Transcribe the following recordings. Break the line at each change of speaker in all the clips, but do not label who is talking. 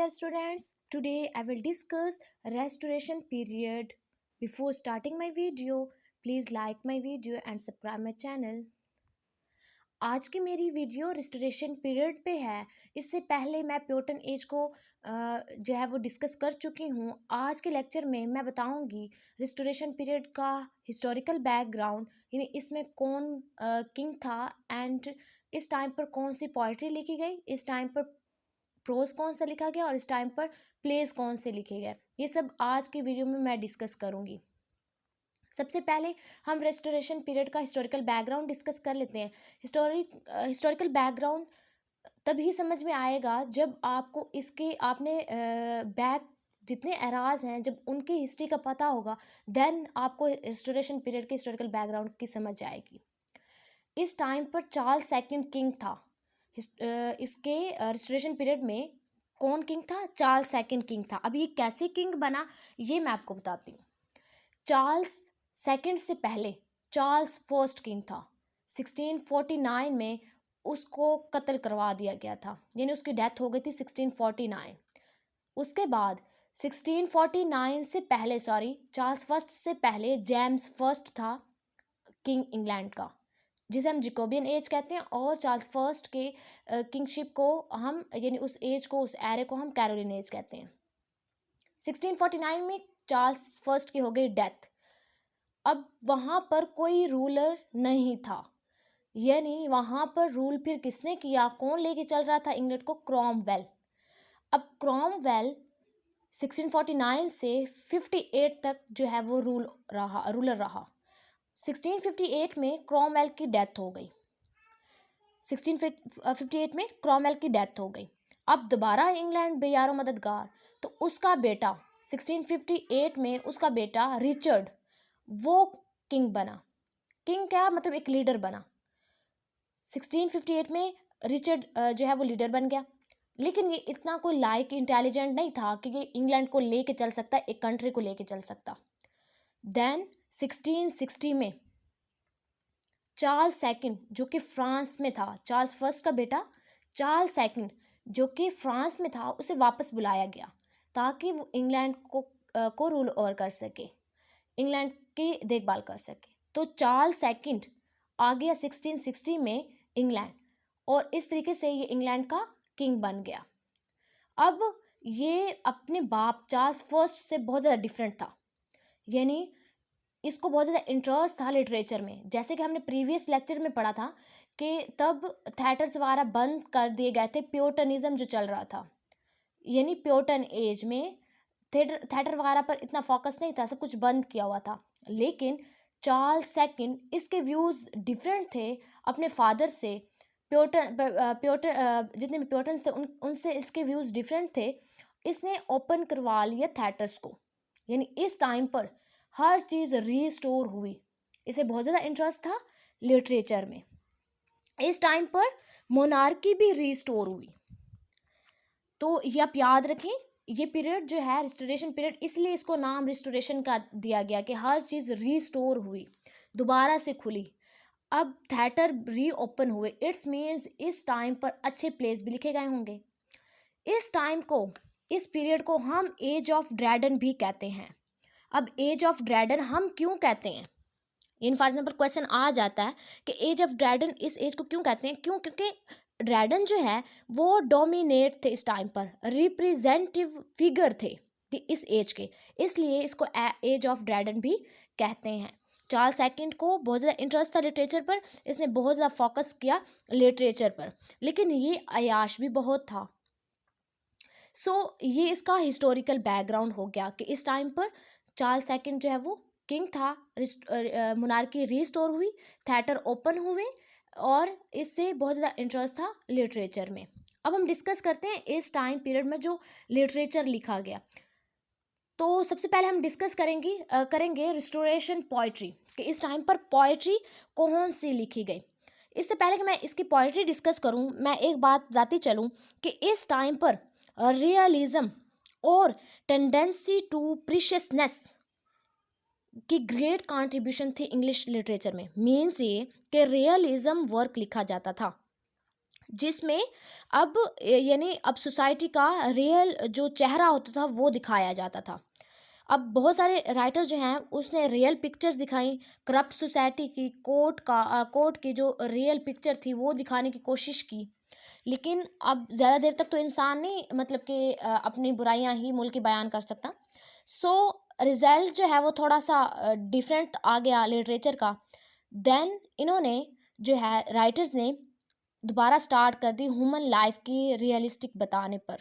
dear students. Today I will discuss restoration period. Before starting my video, please like my video and subscribe my channel. आज की मेरी video restoration period पे है। इससे पहले मैं प्योटन एज को जो है वो डिस्कस कर चुकी हूँ। आज के लेक्चर में मैं बताऊँगी रिस्टोरेशन पीरियड का हिस्टोरिकल बैकग्राउंड, यानी इसमें कौन किंग था एंड इस टाइम पर कौन सी पोइट्री लिखी गई, इस टाइम पर प्रोज कौन सा लिखा गया और इस टाइम पर प्लेस कौन से लिखे गए। ये सब आज की वीडियो में मैं डिस्कस करूँगी। सबसे पहले हम रेस्टोरेशन पीरियड का हिस्टोरिकल बैकग्राउंड डिस्कस कर लेते हैं। हिस्टोरिकल बैकग्राउंड तभी समझ में आएगा जब आपको इसके आपने बैक जितने एराज हैं जब उनकी हिस्ट्री का पता होगा, देन आपको रेस्टोरेशन पीरियड के हिस्टोरिकल बैकग्राउंड की समझ आएगी। इस टाइम पर चार्ल्स सेकंड किंग था। इसके रेस्टोरेशन पीरियड में कौन किंग था? चार्ल्स सेकंड किंग था। अब ये कैसे किंग बना ये मैं आपको बताती हूँ। चार्ल्स सेकंड से पहले चार्ल्स फर्स्ट किंग था। 1649 में उसको कत्ल करवा दिया गया था, यानी उसकी डेथ हो गई थी 1649। उसके बाद 1649 से पहले चार्ल्स फर्स्ट से पहले जेम्स फर्स्ट था किंग इंग्लैंड का, जिसे हम जिकोबियन एज कहते हैं। और चार्ल्स फर्स्ट के किंगशिप को हम यानी उस एज को, उस एरे को हम कैरोलिन एज कहते हैं। 1649 में चार्ल्स फर्स्ट की हो गई डेथ। अब वहाँ पर कोई रूलर नहीं था, यानी वहाँ पर रूल फिर किसने किया, कौन लेके चल रहा था इंग्लैंड को? क्रॉमवेल। अब क्रॉमवेल 1649 से 58 तक जो है वो रूलर रहा। 1658 में क्रॉमवेल की डेथ हो गई। 1658 में क्रॉमवेल की डेथ हो गई। अब दोबारा इंग्लैंड बेयारो मददगार, तो उसका बेटा 1658 में उसका बेटा रिचर्ड वो किंग बना। किंग क्या मतलब? एक लीडर बना। 1658 में रिचर्ड जो है वो लीडर बन गया, लेकिन ये इतना कोई लाइक इंटेलिजेंट नहीं था कि ये इंग्लैंड को लेके चल सकता, एक कंट्री को लेके चल सकता। देन 1660 में चार्ल्स सेकंड जो कि फ्रांस में था, चार्ल्स फर्स्ट का बेटा चार्ल्स सेकंड जो कि फ्रांस में था, उसे वापस बुलाया गया ताकि वो इंग्लैंड को रूल ओवर कर सके, इंग्लैंड की देखभाल कर सके। तो चार्ल्स सेकंड आ गया 1660 में इंग्लैंड, और इस तरीके से ये इंग्लैंड का किंग बन गया। अब ये अपने बाप चार्ल्स फर्स्ट से बहुत ज़्यादा डिफरेंट था, यानी इसको बहुत ज़्यादा इंटरेस्ट था लिटरेचर में। जैसे कि हमने प्रीवियस लेक्चर में पढ़ा था कि तब थिएटर्स वगैरह बंद कर दिए गए थे, प्योटनिज्म जो चल रहा था, यानी प्योटन एज में थिएटर वगैरह पर इतना फोकस नहीं था, सब कुछ बंद किया हुआ था। लेकिन चार्ल्स सेकंड इसके व्यूज़ डिफरेंट थे अपने फादर से। जितने भी प्योटन्स थे उनसे इसके व्यूज़ डिफरेंट थे। इसने ओपन करवा लिया थिएटर्स को, यानी इस टाइम पर हर चीज़ रीस्टोर हुई। इसे बहुत ज़्यादा इंटरेस्ट था लिटरेचर में। इस टाइम पर मोनार्की भी रीस्टोर हुई। तो ये आप याद रखें, ये पीरियड जो है रिस्टोरेशन पीरियड, इसलिए इसको नाम रिस्टोरेशन का दिया गया कि हर चीज़ रीस्टोर हुई, दोबारा से खुली। अब थिएटर रीओपन हुए, इट्स मीन्स इस टाइम पर अच्छे प्लेस भी लिखे गए होंगे। इस टाइम को, इस पीरियड को हम एज ऑफ ड्रैगन भी कहते हैं। अब एज ऑफ ड्रैगन हम क्यों कहते हैं? इन फॉर एग्जाम्पल क्वेश्चन आ जाता है कि एज ऑफ ड्रैगन, इस एज को क्यों कहते हैं? क्योंकि ड्रैगन जो है वो डोमिनेट थे इस टाइम पर, रिप्रेजेंटेटिव फिगर थे इस एज के, इसलिए इसको एज ऑफ ड्रैगन भी कहते हैं। चार्ल्स सेकंड को बहुत ज़्यादा इंटरेस्ट था लिटरेचर पर, इसने बहुत ज़्यादा फोकस किया लिटरेचर पर, लेकिन ये अयाश भी बहुत था। ये इसका हिस्टोरिकल बैकग्राउंड हो गया कि इस टाइम पर चार्ल्स सेकंड जो है वो किंग था, मोनार्की रीस्टोर हुई, थिएटर ओपन हुए, और इससे बहुत ज़्यादा इंटरेस्ट था लिटरेचर में। अब हम डिस्कस करते हैं इस टाइम पीरियड में जो लिटरेचर लिखा गया। तो सबसे पहले हम डिस्कस करेंगे रिस्टोरेशन पोइट्री कि इस टाइम पर पोइट्री कौन सी लिखी गई। इससे पहले कि मैं इसकी पोइट्री डिस्कस करूं, मैं एक बात बताती चलूं कि इस टाइम पर रियलिज्म और टेंडेंसी टू प्रीशियसनेस की ग्रेट कंट्रीब्यूशन थी इंग्लिश लिटरेचर में। मीन्स ये कि रियलिज्म वर्क लिखा जाता था, जिसमें अब यानी अब सोसाइटी का रियल जो चेहरा होता था वो दिखाया जाता था। अब बहुत सारे राइटर जो हैं उसने रियल पिक्चर्स दिखाई, करप्ट सोसाइटी की, कोर्ट की जो रियल पिक्चर थी वो दिखाने की कोशिश की। लेकिन अब ज़्यादा देर तक तो इंसान नहीं मतलब कि अपनी बुराइयां ही मुल्क की बयान कर सकता। सो रिजल्ट जो है वो थोड़ा सा डिफरेंट आ गया लिटरेचर का। देन इन्होंने जो है राइटर्स ने दोबारा स्टार्ट कर दी ह्यूमन लाइफ की रियलिस्टिक बताने पर।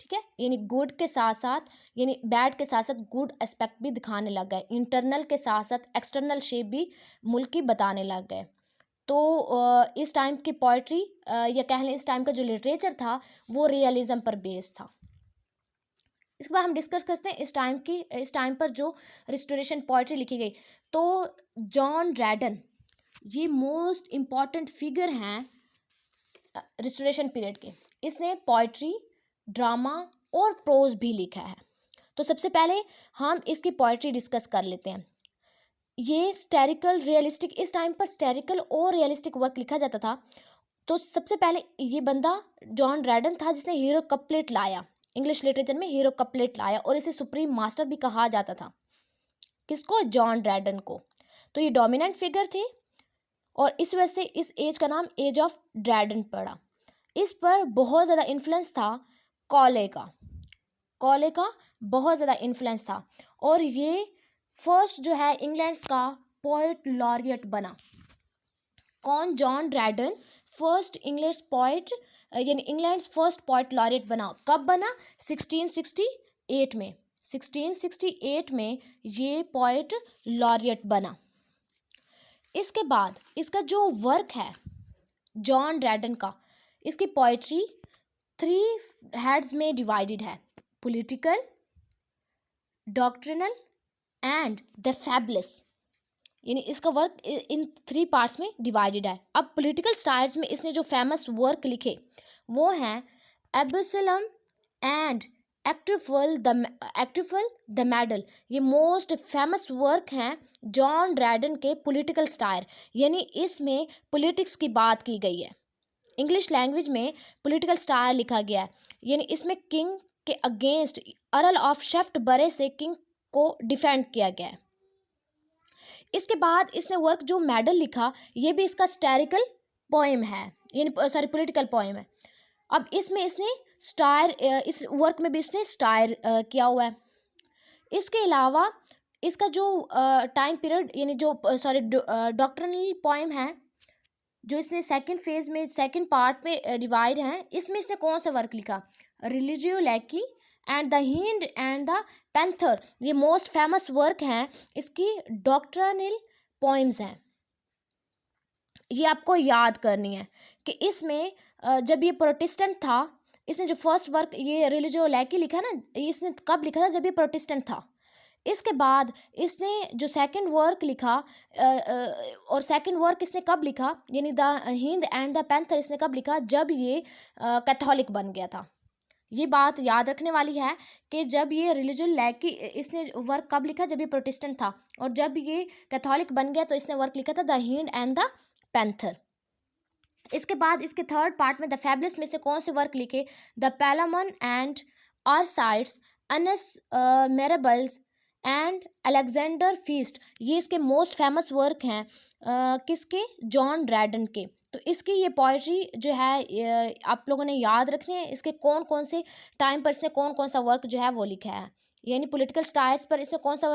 ठीक है, यानी गुड के साथ साथ यानी बैड के साथ साथ गुड एस्पेक्ट भी दिखाने लग गए, इंटरनल के साथ साथ एक्सटर्नल शेप भी मुल्क की बताने लग गए। तो इस टाइम की पोइट्री या कह लें इस टाइम का जो लिटरेचर था वो रियलिज्म पर बेस्ड था। इसके बाद हम डिस्कस करते हैं इस टाइम पर जो रिस्टोरेशन पोइट्री लिखी गई। तो जॉन ड्रैडन ये मोस्ट इम्पॉर्टेंट फिगर हैं रिस्टोरेशन पीरियड के। इसने पोइट्री, ड्रामा और प्रोज भी लिखा है। तो सबसे पहले हम इसकी पोइट्री डिस्कस कर लेते हैं। ये स्टेरिकल रियलिस्टिक, इस टाइम पर स्टेरिकल और रियलिस्टिक वर्क लिखा जाता था। तो सबसे पहले ये बंदा जॉन ड्रैडन था जिसने हीरो कपलेट लाया, इंग्लिश लिटरेचर में हीरो कपलेट लाया, और इसे सुप्रीम मास्टर भी कहा जाता था। किसको? जॉन ड्रैडन को। तो ये डोमिनेंट फिगर थे और इस वजह से इस एज का नाम एज ऑफ ड्रैडन पड़ा। इस पर बहुत ज़्यादा इन्फ्लुएंस था कॉले का बहुत ज़्यादा इन्फ्लुएंस था, और ये फर्स्ट जो है इंग्लैंड का पोएट लॉरियट बना। कौन? जॉन ड्रैडन फर्स्ट इंग्लिश पोएट यानी इंग्लैंड फर्स्ट पोएट लॉरियट बना। कब बना? 1668 में। 1668 में ये पोएट लॉरियट बना। इसके बाद इसका जो वर्क है जॉन ड्रैडन का, इसकी पोएट्री 3 हेड्स में डिवाइडेड है, political, doctrinal and the fabulous. यानी इसका वर्क इन 3 पार्ट्स में डिवाइडेड है। अब पॉलिटिकल स्टाइल्स में इसने जो फेमस वर्क लिखे वो हैं एबसलम एंड एक्टिफल द मेडल। ये मोस्ट फेमस वर्क हैं जॉन ड्रैडन के पॉलिटिकल स्टाइल, यानी इसमें पॉलिटिक्स की बात की गई है। इंग्लिश लैंग्वेज में पॉलिटिकल स्टाइल लिखा गया है, यानी इसमें किंग के अगेंस्ट अर्ल ऑफ शेफ्टबरे से किंग को डिफेंड किया गया है। इसके बाद इसने वर्क जो मेडल लिखा ये भी इसका स्टैरिकल पोएम है, यानी सॉरी पॉलिटिकल पोएम है। अब इसमें इसने स्टायर इस वर्क में भी इसने स्टायर किया हुआ है। इसके अलावा इसका जो टाइम पीरियड यानी जो सॉरी डॉक्ट्रिनल पोएम है जो इसने सेकंड फेज में सेकंड पार्ट में डिवाइड है, इसमें इसने कौन सा वर्क लिखा? रिलीजियो लैकी and the hind and the panther. ये मोस्ट फेमस वर्क हैं, इसकी डॉक्ट्रिनल पोएम्स हैं। ये आपको याद करनी है कि इसमें जब ये प्रोटेस्टेंट था, इसने जो फर्स्ट वर्क ये रिलीजियो लैकी लिखा ना, इसने कब लिखा था? जब ये प्रोटेस्टेंट था। इसके बाद इसने जो सेकंड वर्क लिखा और सेकंड वर्क इसने कब लिखा यानी the Hind and the panther इसने कब लिखा? जब ये कैथोलिक बन गया था। ये बात याद रखने वाली है कि जब ये रिलीजन लैकी इसने वर्क कब लिखा? जब ये प्रोटेस्टेंट था, और जब ये कैथोलिक बन गया तो इसने वर्क लिखा था the hind and the panther. इसके बाद इसके थर्ड पार्ट में द फैबुलस में इसने कौन से वर्क लिखे? The Palamon and Arcites, Annus Mirabilis and Alexander feast. ये इसके मोस्ट फेमस वर्क हैं किसके? जॉन ड्रैडन के। तो इसकी ये पोइट्री जो है आप लोगों ने याद रखनी है, इसके कौन कौन से टाइम पर इसने कौन कौन सा वर्क जो है वो लिखा है, यानी पॉलिटिकल स्टाइल्स पर इसने कौन सा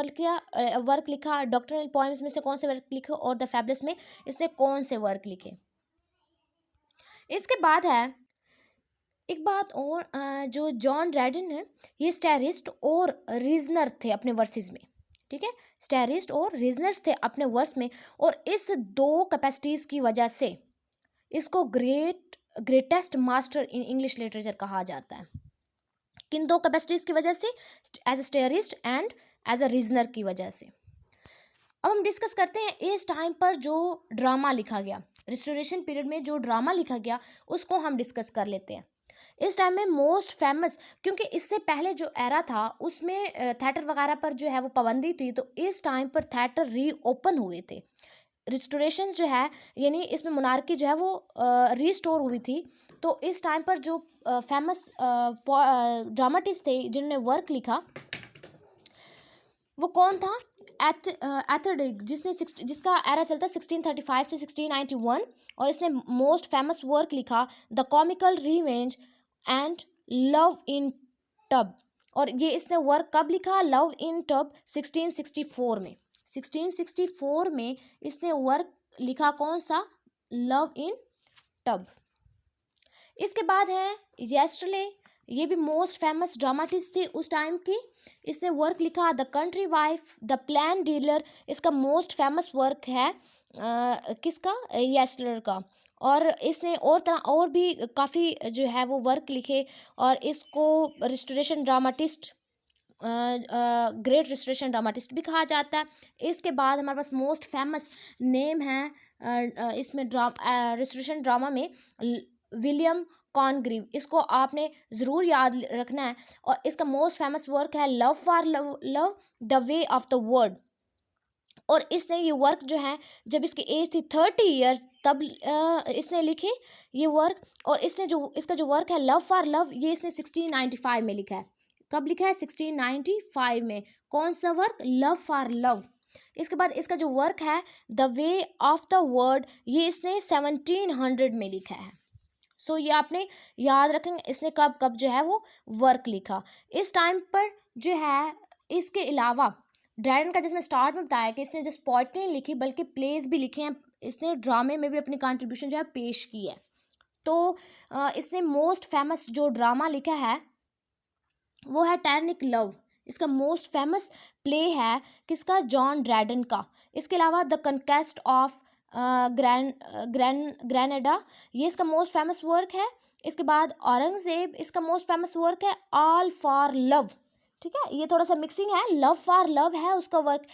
वर्क लिखा, डॉक्ट्रिनल पोएम्स में से कौन से वर्क लिखे, और द फैबुलस में इसने कौन से वर्क लिखे। इसके बाद है एक बात और जो जॉन ड्रैडन है ये स्टैरिस्ट और रीजनर थे अपने वर्सेस में। ठीक है, स्टैरिस्ट और रीजनर्स थे अपने वर्स में, और इस 2 कैपेसिटीज़ की वजह से इसको greatest master in English literature कहा जाता है। किन 2 कैपेसिटीज़ की वजह से? As a satirist and as a reasoner की वजह से। अब हम डिस्कस करते हैं इस टाइम पर जो ड्रामा लिखा गया, रिस्टोरेशन पीरियड में जो ड्रामा लिखा गया उसको हम डिस्कस कर लेते हैं। इस टाइम में मोस्ट फेमस, क्योंकि इससे पहले जो एरा था उसमें थिएटर वगैरह पर जो है वो पाबंदी थी, तो इस टाइम पर थिएटर रीओपन हुए थे। रिस्टोरेशन जो है, यानी इसमें मोनार्की जो है वो रिस्टोर हुई थी। तो इस टाइम पर जो फेमस ड्रामाटिस्ट थे जिन्होंने वर्क लिखा, वो कौन था? एथरडिग, जिसका एरा चलता है 1635 से 1691, और इसने मोस्ट फेमस वर्क लिखा the comical revenge and love in tub. और ये इसने वर्क कब लिखा? लव इन टब 1664 में। 1664 में इसने वर्क लिखा, कौन सा? Love in tub. इसके बाद है येस्टरले, ये भी मोस्ट फेमस ड्रामाटिस्ट थे उस टाइम की। इसने वर्क लिखा the country wife, the plan dealer, इसका मोस्ट फेमस वर्क है किसका? येस्टरले का। और इसने और भी काफ़ी जो है वो वर्क लिखे, और इसको restoration dramatist, great restoration dramatist भी कहा जाता है। इसके बाद हमारे पास मोस्ट फेमस नेम है इसमें रिस्टोरेशन ड्रामा में विलियम कॉनग्रीव, इसको आपने ज़रूर याद रखना है। और इसका मोस्ट फेमस वर्क है love for love, love the way of the word. और इसने ये वर्क जो है, जब इसकी एज थी 30 ईयर्स, तब इसने लिखे ये वर्क। और इसका जो वर्क है लव फॉर लव, ये इसने 1695 में लिखा है। कब लिखा है? 1695 में। कौन सा वर्क? Love for love. इसके बाद इसका जो वर्क है the way of the word, ये इसने 1700 में लिखा है। सो ये आपने याद रखेंगे, इसने कब कब जो है वो वर्क लिखा। इस टाइम पर जो है, इसके अलावा ड्रैडन का, जिसमें स्टार्ट में बताया कि इसने जस्ट पोएट्री नहीं लिखी बल्कि प्लेस भी लिखे हैं, इसने ड्रामे में भी अपनी कंट्रीब्यूशन जो है पेश की है। तो इसने मोस्ट फेमस जो ड्रामा लिखा है वो है टैनिक लव। इसका मोस्ट फेमस प्ले है किसका? जॉन ड्रैडन का। इसके अलावा द कनक्वेस्ट ऑफ ग्रेनेडा, ये इसका मोस्ट फेमस वर्क है। इसके बाद औरंगजेब, इसका मोस्ट फेमस वर्क है ऑल फॉर लव। ठीक है, ये थोड़ा सा मिक्सिंग है, लव फॉर लव है उसका वर्क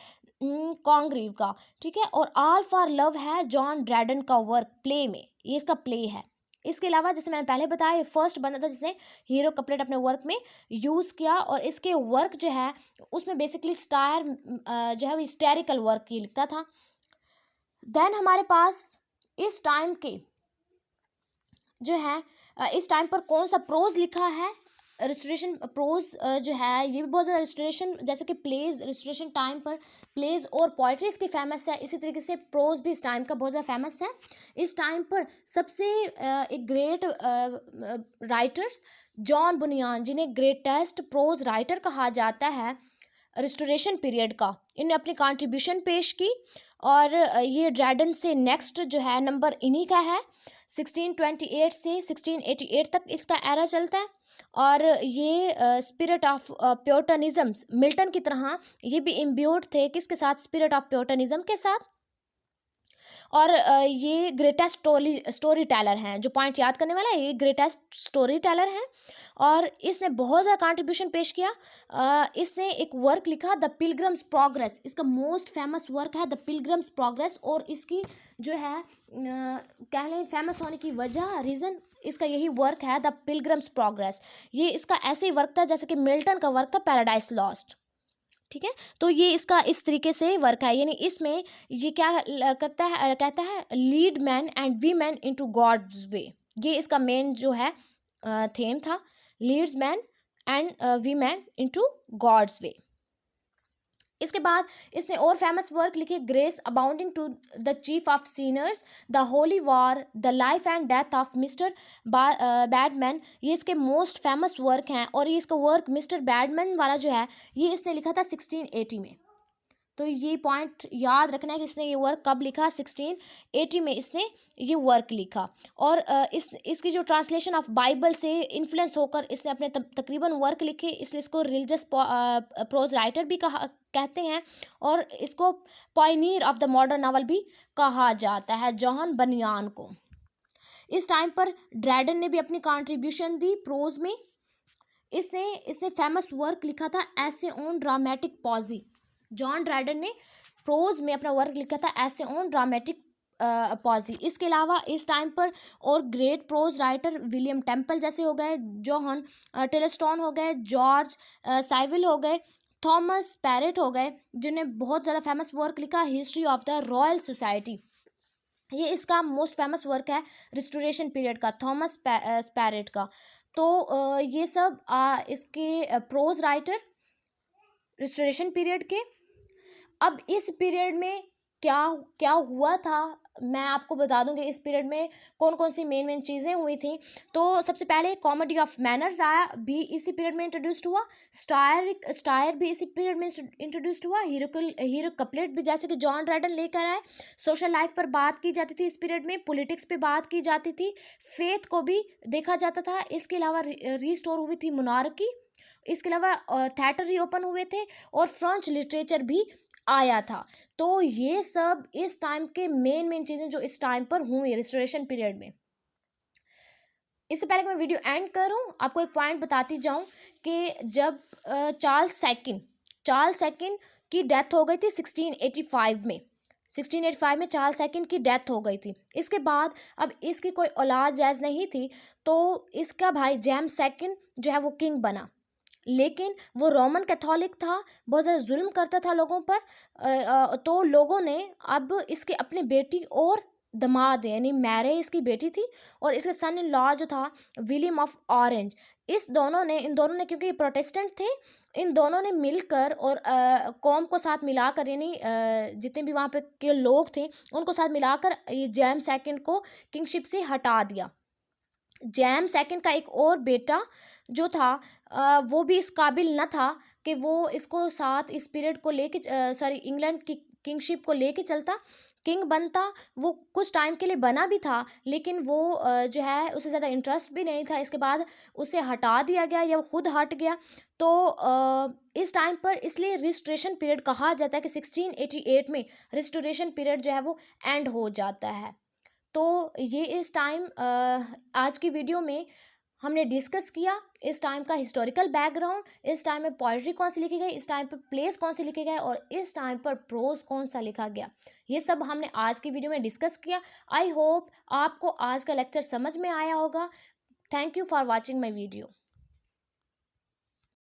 कॉन्ग्रीव का। ठीक है, और ऑल फॉर लव है जॉन ड्रैडन का वर्क प्ले में, ये इसका प्ले है। इसके अलावा जैसे मैंने पहले बताया, ये फर्स्ट बंदा था जिसने हीरो कपलेट अपने वर्क में यूज़ किया। और इसके वर्क जो है उसमें बेसिकली स्टार जो है वो हिस्टेरिकल वर्क ही लिखता था। देन हमारे पास इस टाइम के जो है, इस टाइम पर कौन सा प्रोज लिखा है? रिस्टोरेशन प्रोज जो है, ये भी बहुत ज़्यादा रिस्टोरेशन, जैसे कि प्लेज, रिस्टोरेशन टाइम पर प्लेज और पोइट्री इसकी फेमस है, इसी तरीके से प्रोज भी इस टाइम का बहुत ज़्यादा फेमस है। इस टाइम पर सबसे एक ग्रेट राइटर्स जॉन बुनियान, जिन्हें ग्रेटेस्ट प्रोज राइटर कहा जाता है रिस्टोरेशन पीरियड का, इन्हें अपनी कंट्रीब्यूशन पेश की। और ये ड्रैडन से नेक्स्ट जो है नंबर इन्हीं का है। 1628 से 1688 तक इसका एरा चलता है। और ये स्पिरिट ऑफ प्योरटनिज्म, मिल्टन की तरह ये भी इम्ब्यूड थे किसके साथ? स्पिरिट ऑफ प्योरटनिज्म के साथ। और ये ग्रेटेस्ट स्टोरी टेलर हैं, जो पॉइंट याद करने वाला है, ये ग्रेटेस्ट स्टोरी टेलर हैं। और इसने बहुत ज़्यादा कंट्रीब्यूशन पेश किया। इसने एक वर्क लिखा द पिलग्रम्स प्रोग्रेस, इसका मोस्ट फेमस वर्क है द पिलग्रम्स प्रोग्रेस। और इसकी जो है कह लें फेमस होने की वजह, रीज़न, इसका यही वर्क है द पिलग्रम्स प्रोग्रेस। ये इसका ऐसे ही वर्क था जैसे कि मिल्टन का वर्क था पैराडाइज लॉस्ट। ठीक है, तो ये इसका इस तरीके से वर्क है, यानी इसमें ये क्या कहता है lead man and we man into God's way. ये इसका मेन जो है थीम था, leads man and we man into God's way. इसके बाद इसने और फेमस वर्क लिखे grace abounding to the chief of sinners, the holy war, the life and death of Mr Badman, ये इसके मोस्ट फेमस वर्क हैं। और ये इसका वर्क मिस्टर बैडमैन वाला जो है, ये इसने लिखा था 1680 में। तो ये पॉइंट याद रखना है कि इसने ये वर्क कब लिखा? 1680 में इसने ये वर्क लिखा। और इसकी जो ट्रांसलेशन ऑफ बाइबल से इन्फ्लुएंस होकर इसने अपने तकरीबन वर्क लिखे, इसलिए इसको रिलीजियस प्रोज राइटर भी कहते हैं। और इसको Pioneer of the modern novel भी कहा जाता है, जॉन बनियान को। इस टाइम पर ड्रैडन ने भी अपनी कंट्रीब्यूशन दी प्रोज में। इसने फेमस वर्क लिखा था ऐसे ऑन ड्रामेटिक पॉजी। जॉन ड्रैडन ने प्रोज में अपना वर्क लिखा था ऐसे ऑन ड्रामेटिक पॉजी। इसके अलावा इस टाइम पर और great pros writer William temple जैसे हो गए, जॉन टेलस्टॉन हो गए, जॉर्ज साइविल हो गए, थॉमस पैरेट हो गए, जिन्हें बहुत ज़्यादा फेमस वर्क लिखा history of the royal society. ये इसका मोस्ट फेमस वर्क है रिस्टोरेशन पीरियड का, थॉमस पैरेट का। तो ये सब इसके प्रोज राइटर रिस्टोरेशन पीरियड के। अब इस पीरियड में क्या क्या हुआ था, मैं आपको बता दूं कि इस पीरियड में कौन कौन सी मेन चीज़ें हुई थी। तो सबसे पहले कॉमेडी ऑफ मैनर्स आया, भी इसी पीरियड में इंट्रोड्यूस्ड हुआ। स्टायर भी इसी पीरियड में इंट्रोड्यूस्ड हुआ। हीरो कपलेट भी जैसे कि जॉन ड्रैडन लेकर आए। सोशल लाइफ पर बात की जाती थी इस पीरियड में, पॉलिटिक्स पे बात की जाती थी, फेथ को भी देखा जाता था। इसके अलावा रीस्टोर हुई थी मोनार्की। इसके अलावा थिएटर रीओपन हुए थे और फ्रेंच लिटरेचर भी आया था। तो ये सब इस टाइम के मेन चीज़ें जो इस टाइम पर हुई रिस्टोरेशन पीरियड में। इससे पहले कि मैं वीडियो एंड करूं, आपको एक पॉइंट बताती जाऊं कि जब चार्ल्स सेकंड की डेथ हो गई थी 1685 में। 1685 में चार्ल्स सेकंड की डेथ हो गई थी। इसके बाद अब इसकी कोई औलाद जैज नहीं थी, तो इसका भाई जेम्स सेकंड जो है वो किंग बना। लेकिन वो रोमन कैथोलिक था, बहुत ज़्यादा जुल्म करता था लोगों पर। तो लोगों ने अब इसके अपनी बेटी और दामाद यानी मैरी इसकी बेटी थी, और इसके सन इन लॉ जो था विलियम ऑफ ऑरेंज, इन दोनों ने क्योंकि ये प्रोटेस्टेंट थे, इन दोनों ने मिलकर और कौम को साथ मिलाकर, यानी जितने भी वहाँ पे के लोग थे उनको साथ मिलाकर ये जेम्स सेकंड को किंगशिप से हटा दिया। जेम्स सेकंड का एक और बेटा जो था वो भी इस काबिल न था कि वो इसको साथ इस पीरियड को लेके इंग्लैंड की किंगशिप को लेके चलता, किंग बनता। वो कुछ टाइम के लिए बना भी था, लेकिन वो जो है उसे ज़्यादा इंटरेस्ट भी नहीं था। इसके बाद उसे हटा दिया गया या वो खुद हट गया। तो इस टाइम पर इसलिए रिस्टोरेशन पीरियड कहा जाता है कि 1688 में रिस्टोरेशन पीरियड जो है वो एंड हो जाता है। तो ये इस टाइम आज की वीडियो में हमने डिस्कस किया इस टाइम का हिस्टोरिकल बैकग्राउंड, इस टाइम में पोइट्री कौन सी लिखी गई, इस टाइम पर प्लेस कौन से लिखे गए, और इस टाइम पर प्रोज कौन सा लिखा गया। ये सब हमने आज की वीडियो में डिस्कस किया। आई होप आपको आज का लेक्चर समझ में आया होगा। Thank you for watching my video.